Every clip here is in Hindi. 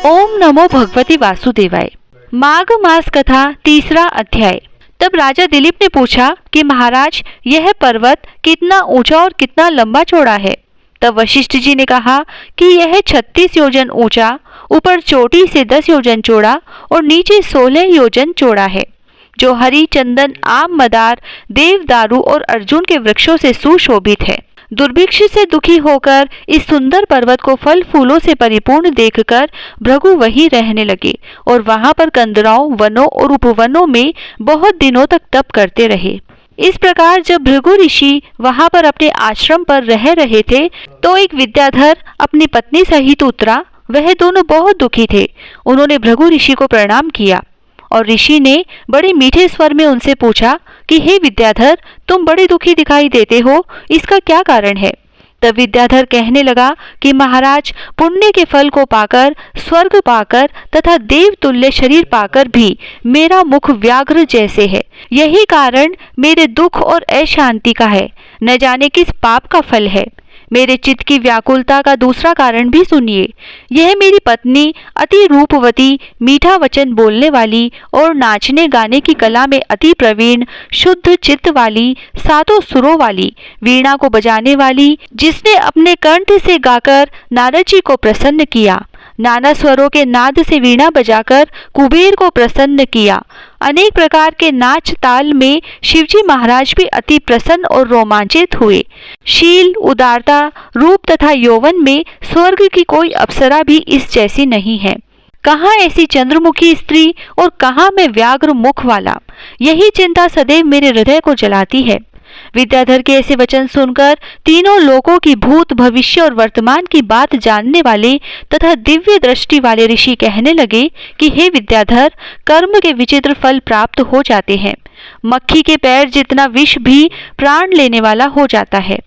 ओम नमो भगवती वासुदेवाय। माघ मास कथा तीसरा अध्याय। तब राजा दिलीप ने पूछा कि महाराज, यह पर्वत कितना ऊंचा और कितना लंबा चौड़ा है। तब वशिष्ठ जी ने कहा कि यह 36 योजन ऊंचा, ऊपर चोटी से 10 योजन चौड़ा और नीचे 16 योजन चौड़ा है, जो हरी, चंदन, आम, मदार, देवदारू और अर्जुन के वृक्षों से सुशोभित है। दुर्भिक्ष से दुखी होकर इस सुंदर पर्वत को फल फूलों से परिपूर्ण देखकर भृगु वहीं रहने लगे और वहां पर कंदराओं, वनों और उपवनों में बहुत दिनों तक तप करते रहे। इस प्रकार जब भृगु ऋषि वहां पर अपने आश्रम पर रह रहे थे तो एक विद्याधर अपनी पत्नी सहित उतरा। वह दोनों बहुत दुखी थे। उन्होंने भृगु ऋषि को प्रणाम किया और ऋषि ने बड़े मीठे स्वर में उनसे पूछा कि हे विद्याधर, तुम बड़े दुखी दिखाई देते हो, इसका क्या कारण है? तब विद्याधर कहने लगा कि महाराज, पुण्य के फल को पाकर, स्वर्ग पाकर तथा देव तुल्य शरीर पाकर भी मेरा मुख व्याघ्र जैसे है। यही कारण मेरे दुख और अशांति का है। न जाने किस पाप का फल है। मेरे चित्त की व्याकुलता का दूसरा कारण भी सुनिए। यह मेरी पत्नी अति रूपवती, मीठा वचन बोलने वाली और नाचने गाने की कला में अति प्रवीण, शुद्ध चित्त वाली, सातों सुरों वाली, वीणा को बजाने वाली, जिसने अपने कंठ से गाकर नारद जी को प्रसन्न किया, नाना स्वरों के नाद से वीणा बजाकर कुबेर को प्रसन्न किया, अनेक प्रकार के नाच ताल में शिवजी महाराज भी अति प्रसन्न और रोमांचित हुए। शील, उदारता, रूप तथा यौवन में स्वर्ग की कोई अप्सरा भी इस जैसी नहीं है। कहाँ ऐसी चंद्रमुखी स्त्री और कहाँ मैं व्याघ्र मुख वाला। यही चिंता सदैव मेरे हृदय को जलाती है। विद्याधर के ऐसे वचन सुनकर तीनों लोकों की भूत, भविष्य और वर्तमान की बात जानने वाले तथा दिव्य दृष्टि वाले ऋषि कहने लगे कि हे विद्याधर, कर्म के विचित्र फल प्राप्त हो जाते हैं। मक्खी के पैर जितना विष भी प्राण लेने वाला हो जाता है।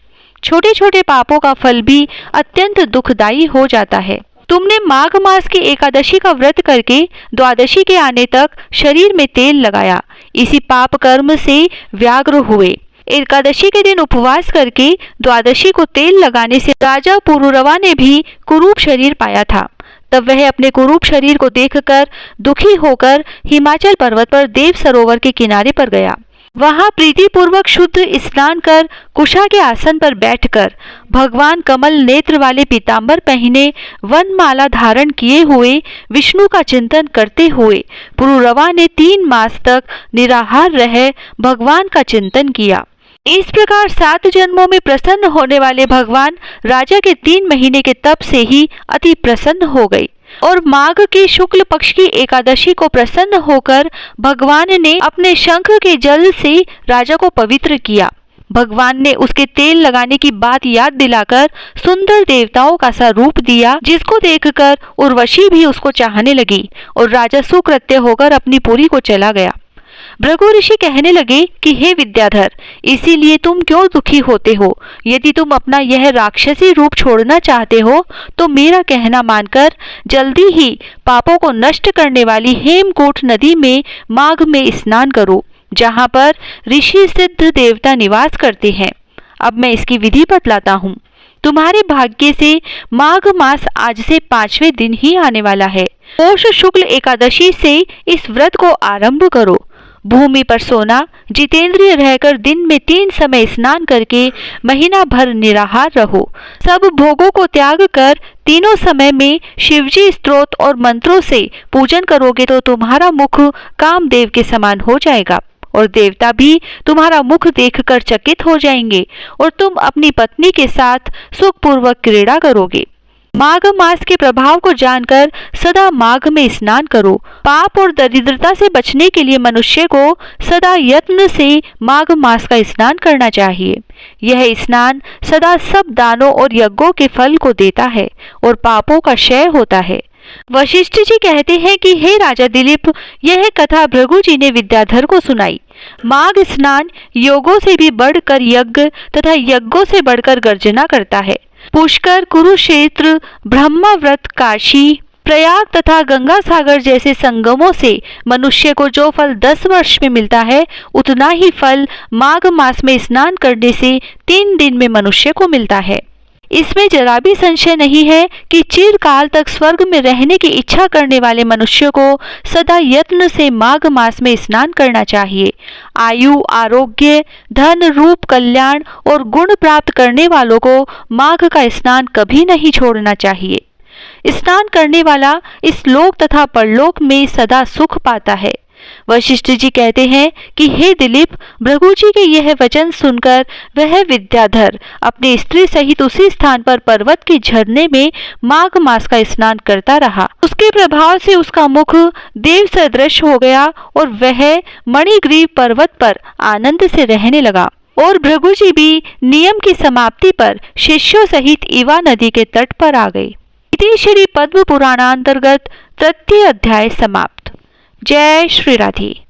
छोटे छोटे पापों का फल भी अत्यंत दुखदायी हो जाता है। तुमने माघ मास की एकादशी का व्रत करके द्वादशी के आने तक शरीर में तेल लगाया, इसी पाप कर्म से व्याघ्र हुए। एकादशी के दिन उपवास करके द्वादशी को तेल लगाने से राजा पुरुरवा ने भी कुरूप शरीर पाया था। तब वह अपने कुरूप शरीर को देखकर दुखी होकर हिमाचल पर्वत पर देव सरोवर के किनारे पर गया। वहां प्रीतिपूर्वक शुद्ध स्नान कर कुशा के आसन पर बैठकर भगवान कमल नेत्र वाले पीतांबर पहने, वनमाला धारण किए हुए विष्णु का चिंतन करते हुए पुरुरवा ने 3 मास तक निराहार रह भगवान का चिंतन किया। इस प्रकार 7 जन्मों में प्रसन्न होने वाले भगवान राजा के 3 महीने के तप से ही अति प्रसन्न हो गए और माघ के शुक्ल पक्ष की एकादशी को प्रसन्न होकर भगवान ने अपने शंख के जल से राजा को पवित्र किया। भगवान ने उसके तेल लगाने की बात याद दिलाकर सुंदर देवताओं का सा रूप दिया, जिसको देखकर उर्वशी भी उसको चाहने लगी और राजा सुकृत्य होकर अपनी पुरी को चला गया। भृगु ऋषि कहने लगे कि हे विद्याधर, इसीलिए तुम क्यों दुखी होते हो? यदि तुम अपना यह राक्षसी रूप छोड़ना चाहते हो तो मेरा कहना मानकर जल्दी ही पापों को नष्ट करने वाली हेमकूट नदी में माघ में स्नान करो, जहाँ पर ऋषि सिद्ध देवता निवास करते हैं। अब मैं इसकी विधि बतलाता हूँ। तुम्हारे भाग्य से माघ मास आज से 5वें दिन ही आने वाला है। पौष शुक्ल एकादशी से इस व्रत को आरंभ करो। भूमि पर सोना, जितेंद्रिय रहकर दिन में 3 समय स्नान करके महीना भर निराहार रहो। सब भोगों को त्याग कर तीनों समय में शिवजी स्तोत्र और मंत्रों से पूजन करोगे तो तुम्हारा मुख कामदेव के समान हो जाएगा और देवता भी तुम्हारा मुख देखकर चकित हो जाएंगे और तुम अपनी पत्नी के साथ सुखपूर्वक क्रीड़ा करोगे। माघ मास के प्रभाव को जानकर सदा माघ में स्नान करो। पाप और दरिद्रता से बचने के लिए मनुष्य को सदा यत्न से माघ मास का स्नान करना चाहिए। यह स्नान सदा सब दानों और यज्ञों के फल को देता है और पापों का क्षय होता है। वशिष्ठ जी कहते हैं कि हे राजा दिलीप, यह कथा भृगु जी ने विद्याधर को सुनाई। माघ स्नान योगों से भी बढ़कर यज्ञ तथा यज्ञों से बढ़कर गर्जना करता है। पुष्कर, कुरुक्षेत्र, ब्रह्मव्रत, काशी, प्रयाग तथा गंगा सागर जैसे संगमों से मनुष्य को जो फल 10 वर्ष में मिलता है, उतना ही फल माघ मास में स्नान करने से 3 दिन में मनुष्य को मिलता है। इसमें जरा भी संशय नहीं है कि चिरकाल तक स्वर्ग में रहने की इच्छा करने वाले मनुष्य को सदा यत्न से माघ मास में स्नान करना चाहिए। आयु, आरोग्य, धन, रूप, कल्याण और गुण प्राप्त करने वालों को माघ का स्नान कभी नहीं छोड़ना चाहिए। स्नान करने वाला इस लोक तथा परलोक में सदा सुख पाता है। वशिष्ठ जी कहते हैं कि हे दिलीप, भृगु जी के यह वचन सुनकर वह विद्याधर अपनी स्त्री सहित उसी स्थान पर पर्वत के झरने में माघ मास का स्नान करता रहा। उसके प्रभाव से उसका मुख देव सदृश हो गया और वह मणिग्रीव पर्वत पर आनंद से रहने लगा। और भृगु जी भी नियम की समाप्ति पर शिष्यों सहित इवा नदी के तट पर आ गए। इति श्री पद्म पुराणांतर्गत तृतीय अध्याय समाप्त। जय श्री राधे।